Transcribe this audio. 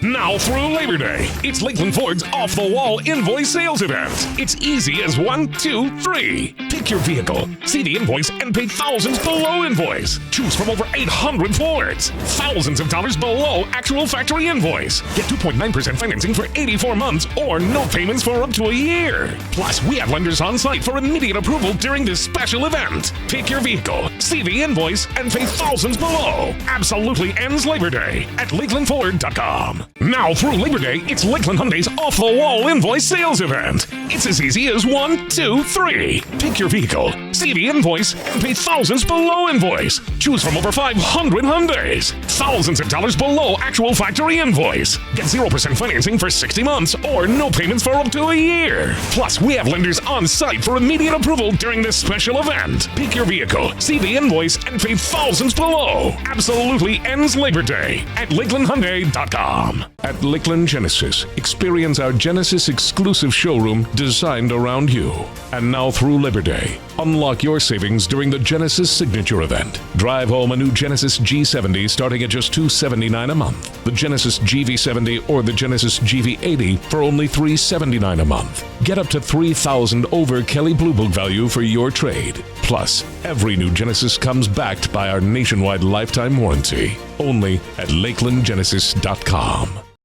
Now through Labor Day, it's Lakeland Ford's off-the-wall invoice sales event. It's easy as 1, 2, 3. Pick your vehicle, see the invoice, and pay thousands below invoice. Choose from over 800 Fords. Thousands of dollars below actual factory invoice. Get 2.9% financing for 84 months or no payments for up to a year. Plus, we have lenders on site for immediate approval during this special event. Pick your vehicle, see the invoice, and pay thousands below. Absolutely ends Labor Day at LakelandFord.com. Now through Labor Day, it's Lakeland Hyundai's off-the-wall invoice sales event. It's as easy as 1, 2, 3. Pick your vehicle, see the invoice, and pay thousands below invoice. Choose from over 500 Hyundais. Thousands of dollars below actual factory invoice. Get 0% financing for 60 months or no payments for up to a year. Plus, we have lenders on site for immediate approval during this special event. Pick your vehicle, see the invoice, and pay thousands below. Absolutely ends Labor Day at LakelandHyundai.com. At Lakeland Genesis, experience our Genesis exclusive showroom designed around you. And now through Labor Day, unlock your savings during the Genesis Signature Event. Drive home a new Genesis G70 starting at just $279 a month. The Genesis GV70 or the Genesis GV80 for only $379 a month. Get up to $3,000 over Kelley Blue Book value for your trade. Plus, every new Genesis comes backed by our nationwide lifetime warranty. Only at LakelandGenesis.com.